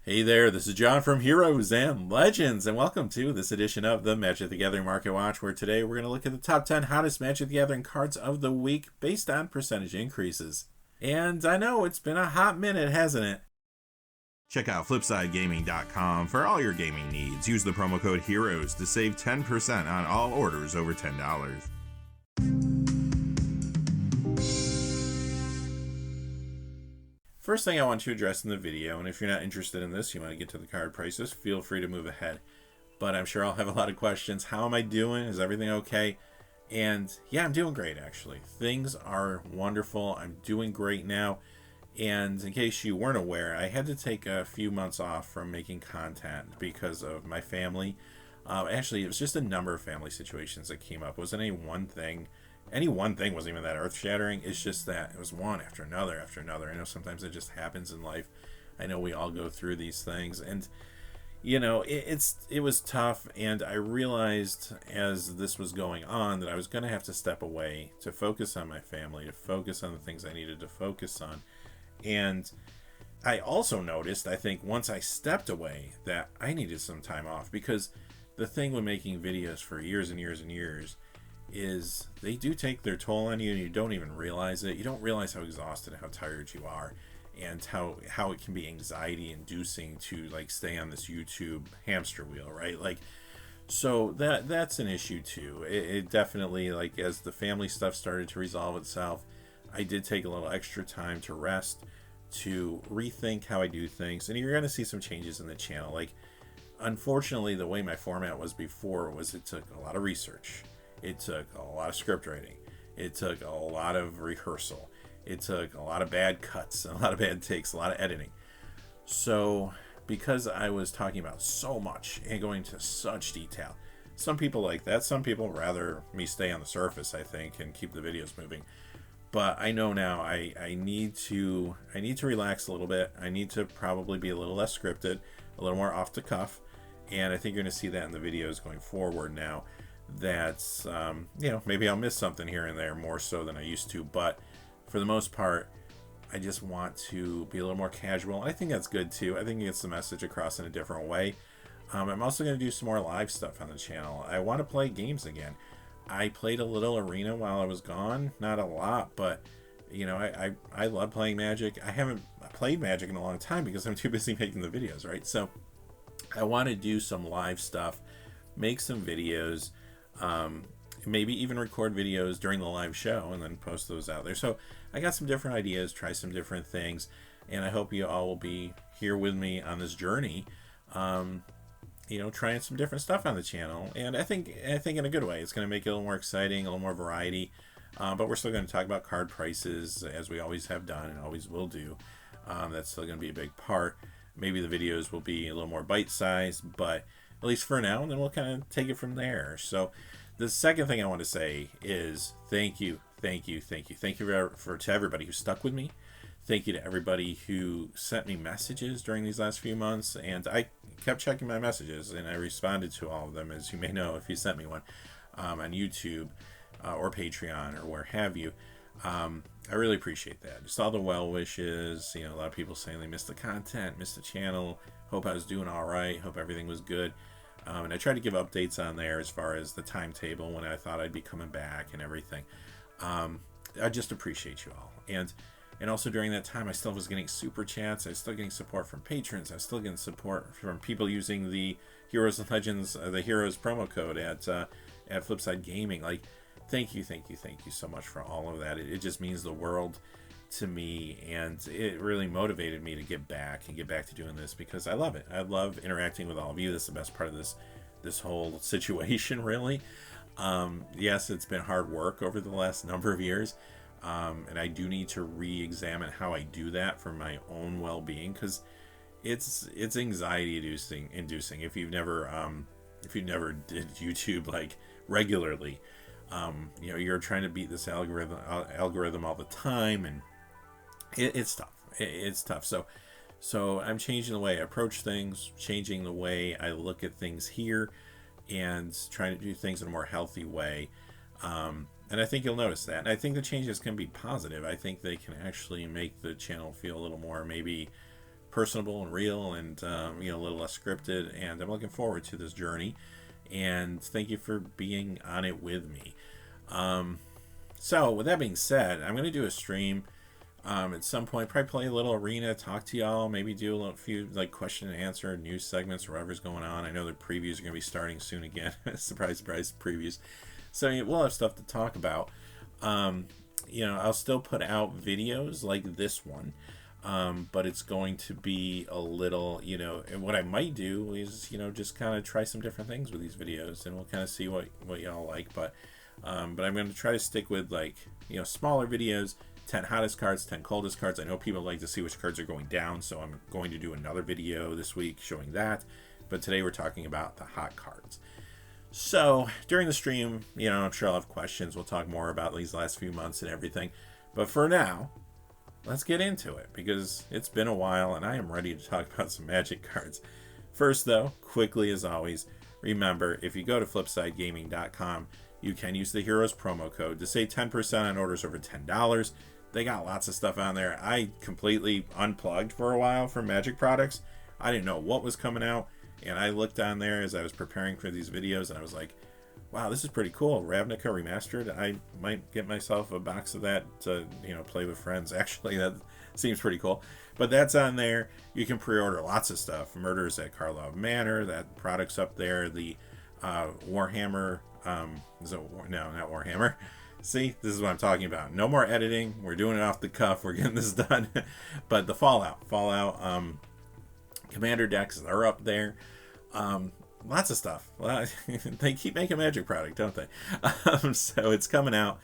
Hey there, this is John from Heroes and Legends, and welcome to this edition of the Magic the Gathering Market Watch, where today we're going to look at the top 10 hottest Magic the Gathering cards of the week based on percentage increases. And I know it's been a hot minute, hasn't it? Check out FlipsideGaming.com for all your gaming needs. Use the promo code HEROES to save 10% on all orders over $10. First thing I want to address in the video, and if you're not interested in this, you want to get to the card prices, feel free to move ahead. But I'm sure I'll have a lot of questions. How am I doing? Is everything okay? And yeah, I'm doing great, actually. Things are wonderful. I'm doing great now. And in case you weren't aware, I had to take a few months off from making content because of my family. Actually, it was just a number of family situations that came up. It wasn't any one thing wasn't even that earth-shattering. It's just that it was one after another after another. I know sometimes it just happens in life. I know we all go through these things, and you know, it was tough. And I realized as this was going on that I was going to have to step away to focus on my family, to focus on the things I needed to focus on. And I also noticed, I think, once I stepped away, that I needed some time off, because the thing with making videos for years and years and years is they do take their toll on you, and you don't even realize it. You don't realize how exhausted and how tired you are, and how it can be anxiety inducing to like stay on this YouTube hamster wheel, right? Like, so that's an issue too. It definitely, like, as the family stuff started to resolve itself, I did take a little extra time to rest, to rethink how I do things, and you're going to see some changes in the channel. Like, unfortunately, the way my format was before was it took a lot of research. It took a lot of script writing. It took a lot of rehearsal. It took a lot of bad cuts, a lot of bad takes, a lot of editing. So because I was talking about so much and going to such detail, some people like that. Some people rather me stay on the surface, I think, and keep the videos moving. But I know now I need to relax a little bit. I need to probably be a little less scripted, a little more off the cuff. And I think you're going to see that in the videos going forward now. That's you know, maybe I'll miss something here and there more so than I used to, but for the most part I just want to be a little more casual. I think that's good too. I think it gets the message across in a different way. I'm also going to do some more live stuff on the channel. I want to play games again. I played a little Arena while I was gone, not a lot, but you know, I love playing Magic. I haven't played Magic in a long time because I'm too busy making the videos, right? So I want to do some live stuff, make some videos, maybe even record videos during the live show and then post those out there. So I got some different ideas, try some different things, and I hope you all will be here with me on this journey, you know, trying some different stuff on the channel. And I think in a good way. It's going to make it a little more exciting, a little more variety, but we're still going to talk about card prices as we always have done and always will do. That's still going to be a big part. Maybe the videos will be a little more bite-sized, but at least for now, and then we'll kind of take it from there. So the second thing I want to say is thank you to everybody who stuck with me. Thank you to everybody who sent me messages during these last few months, and I kept checking my messages, and I responded to all of them, as you may know if you sent me one, on YouTube or Patreon or where have you. I really appreciate that. Just all the well wishes. You know, a lot of people saying they missed the content, missed the channel, hope I was doing all right, hope everything was good. And I tried to give updates on there as far as the timetable when I thought I'd be coming back and everything. I just appreciate you all. And also during that time, I still was getting super chats. I was still getting support from patrons. I was still getting support from people using the Heroes and Legends, the Heroes promo code at Flipside Gaming. Like, thank you so much for all of that. It just means the world to me, and it really motivated me to get back to doing this, because I love it. I love interacting with all of you. This is the best part of this whole situation, really. Yes, it's been hard work over the last number of years, and I do need to re-examine how I do that for my own well-being, because it's anxiety inducing if you've never did YouTube like regularly. You know, you're trying to beat this algorithm all the time, and it's tough. It's tough. So I'm changing the way I approach things, changing the way I look at things here, and trying to do things in a more healthy way. And I think you'll notice that. And I think the changes can be positive. I think they can actually make the channel feel a little more maybe personable and real, and you know, a little less scripted. And I'm looking forward to this journey. And thank you for being on it with me. So with that being said, I'm going to do a stream at some point. Probably play a little arena, talk to y'all, maybe do a few like question and answer news segments, whatever's going on. I know the previews are going to be starting soon again. Surprise, surprise, previews. So yeah, we'll have stuff to talk about. You know, I'll still put out videos like this one, but it's going to be a little, you know, and what I might do is, you know, just kind of try some different things with these videos, and we'll kind of see what y'all like. But I'm going to try to stick with, like, you know, smaller videos, 10 hottest cards, 10 coldest cards. I know people like to see which cards are going down, so I'm going to do another video this week showing that. But today we're talking about the hot cards. So during the stream, you know, I'm sure I'll have questions. We'll talk more about these last few months and everything. But for now, let's get into it, because it's been a while and I am ready to talk about some Magic cards. First, though, quickly as always, remember, if you go to flipsidegaming.com, you can use the Heroes promo code to save 10% on orders over $10. They got lots of stuff on there. I completely unplugged for a while from Magic products. I didn't know what was coming out. And I looked on there as I was preparing for these videos, and I was like, wow, this is pretty cool. Ravnica Remastered. I might get myself a box of that to, you know, play with friends. Actually, that seems pretty cool. But that's on there. You can pre-order lots of stuff. Murders at Karlov Manor. That product's up there. The Warhammer. No, not Warhammer. See, this is what I'm talking about. No more editing. We're doing it off the cuff. We're getting this done. But the Fallout. Commander decks are up there. Lots of stuff. Well, they keep making Magic product, don't they? So it's coming out.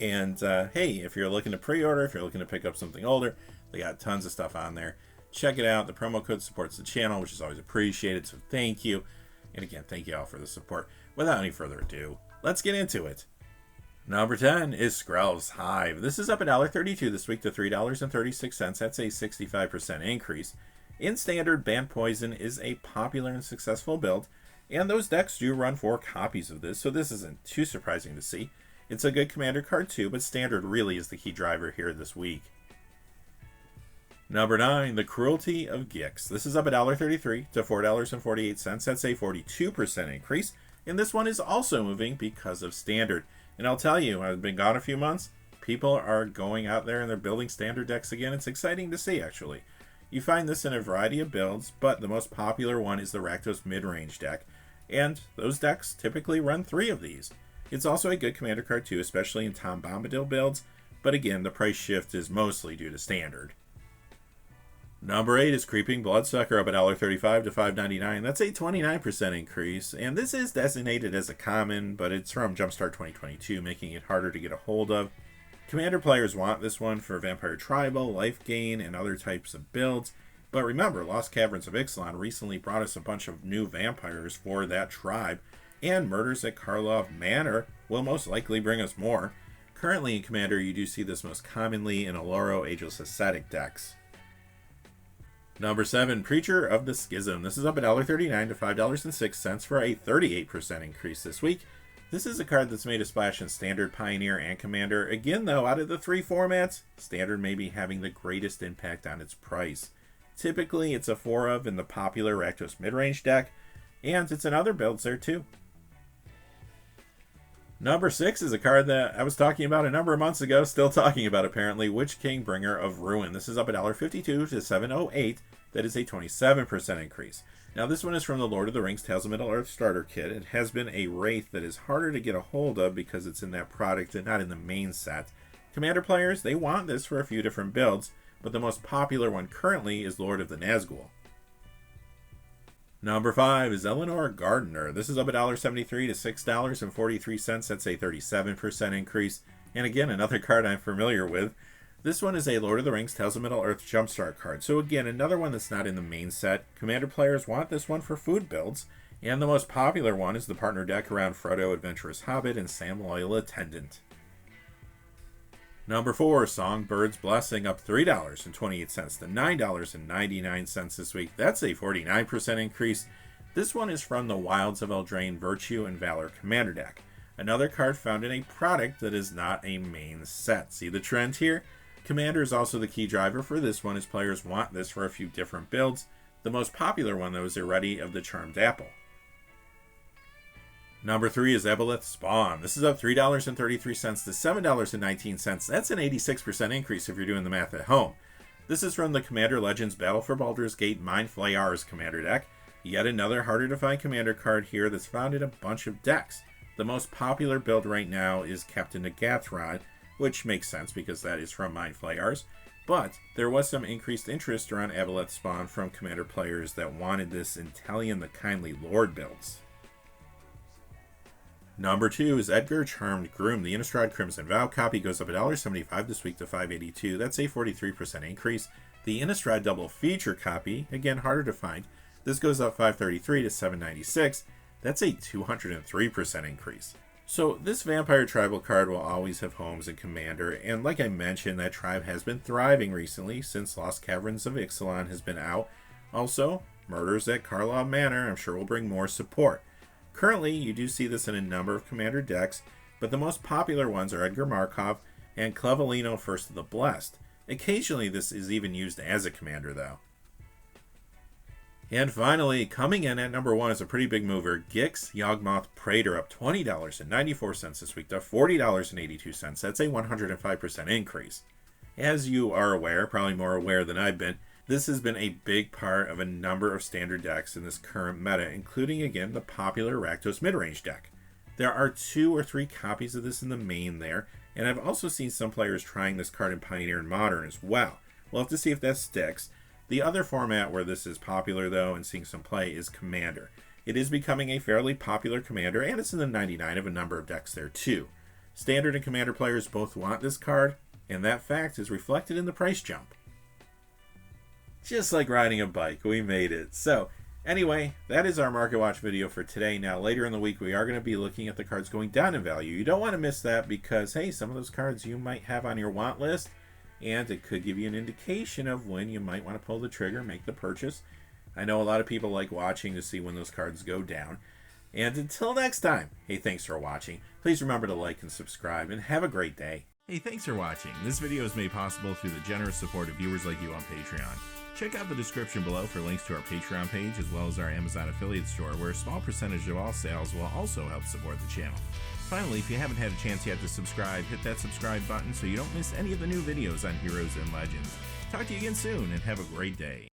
And hey, if you're looking to pre-order, if you're looking to pick up something older, they got tons of stuff on there. Check it out. The promo code supports the channel, which is always appreciated. So thank you. And again, thank you all for the support. Without any further ado, let's get into it. Number 10 is Skrell's Hive. This is up $1.32 this week to $3.36. That's a 65% increase. In Standard, Ban Poison is a popular and successful build, and those decks do run 4 copies of this, so this isn't too surprising to see. It's a good Commander card too, but Standard really is the key driver here this week. Number 9, The Cruelty of Gix. This is up $1.33 to $4.48. That's a 42% increase, and this one is also moving because of Standard. And I'll tell you, I've been gone a few months. People are going out there and they're building Standard decks again. It's exciting to see, actually. You find this in a variety of builds, but the most popular one is the Rakdos mid-range deck, and those decks typically run 3 of these. It's also a good Commander card too, especially in Tom Bombadil builds, but again, the price shift is mostly due to Standard. Number 8 is Creeping Bloodsucker, up $1.35 to $5.99. That's a 29% increase, and this is designated as a common, but it's from Jumpstart 2022, making it harder to get a hold of. Commander players want this one for Vampire Tribal, Life Gain, and other types of builds. But remember, Lost Caverns of Ixalan recently brought us a bunch of new vampires for that tribe, and Murders at Karlov Manor will most likely bring us more. Currently in Commander, you do see this most commonly in Oloro Ageless Ascetic decks. Number 7, Preacher of the Schism. This is up $1.39 to $5.06 for a 38% increase this week. This is a card that's made a splash in Standard, Pioneer, and Commander. Again, though, out of the 3 formats, Standard may be having the greatest impact on its price. Typically, it's a 4 of in the popular Rakdos midrange deck, and it's in other builds there too. Number 6 is a card that I was talking about a number of months ago, still talking about apparently, Witch King, Bringer of Ruin. This is up $1.52 to $7.08. That is a 27% increase. Now this one is from the Lord of the Rings Tales of Middle-earth starter kit. It has been a wraith that is harder to get a hold of because it's in that product and not in the main set. Commander players, they want this for a few different builds, but the most popular one currently is Lord of the Nazgul. Number 5 is Eleanor Gardener. This is up $1.73 to $6.43. That's a 37% increase. And again, another card I'm familiar with. This one is a Lord of the Rings Tales of Middle-earth Jumpstart card. So again, another one that's not in the main set. Commander players want this one for food builds. And the most popular one is the partner deck around Frodo, Adventurous Hobbit, and Sam Loyal Attendant. Number 4, Songbird's Blessing, up $3.28 to $9.99 this week. That's a 49% increase. This one is from the Wilds of Eldraine Virtue and Valor Commander deck. Another card found in a product that is not a main set. See the trend here? Commander is also the key driver for this one, as players want this for a few different builds. The most popular one, though, is Ready of the Charmed Apple. Number 3 is Aboleth Spawn. This is up $3.33 to $7.19. That's an 86% increase if you're doing the math at home. This is from the Commander Legends Battle for Baldur's Gate Mind Flayer's Commander deck. Yet another harder to find Commander card here that's found in a bunch of decks. The most popular build right now is Captain Nagathrod, which makes sense because that is from Mind Flayers. But there was some increased interest around Aboleth Spawn from Commander players that wanted this Intellion the Kindly Lord builds. Number 2 is Edgar Charmed Groom. The Innistrad Crimson Vow copy goes up $1.75 this week to $5.82. That's a 43% increase. The Innistrad Double Feature copy, again harder to find, this goes up $5.33 to $7.96. That's a 203% increase. So this Vampire Tribal card will always have homes in Commander, and like I mentioned, that tribe has been thriving recently since Lost Caverns of Ixalan has been out. Also, Murders at Karlov Manor I'm sure will bring more support. Currently, you do see this in a number of Commander decks, but the most popular ones are Edgar Markov and Clevelino First of the Blessed. Occasionally this is even used as a Commander though. And finally, coming in at number 1 is a pretty big mover, Gix Yawgmoth Praetor, up $20.94 this week to $40.82. That's a 105% increase. As you are aware, probably more aware than I've been, this has been a big part of a number of standard decks in this current meta, including again the popular Rakdos midrange deck. There are 2 or 3 copies of this in the main there, and I've also seen some players trying this card in Pioneer and Modern as well. We'll have to see if that sticks. The other format where this is popular, though, and seeing some play is Commander. It is becoming a fairly popular Commander, and it's in the 99 of a number of decks there, too. Standard and Commander players both want this card, and that fact is reflected in the price jump. Just like riding a bike, we made it. So, anyway, that is our Market Watch video for today. Now, later in the week, we are going to be looking at the cards going down in value. You don't want to miss that because, hey, some of those cards you might have on your want list, and it could give you an indication of when you might want to pull the trigger, make the purchase. I know a lot of people like watching to see when those cards go down. And until next time, hey, thanks for watching. Please remember to like and subscribe, and have a great day. Hey, thanks for watching. This video is made possible through the generous support of viewers like you on Patreon. Check out the description below for links to our Patreon page, as well as our Amazon affiliate store, where a small percentage of all sales will also help support the channel. Finally, if you haven't had a chance yet to subscribe, hit that subscribe button so you don't miss any of the new videos on Heroes and Legends. Talk to you again soon, and have a great day.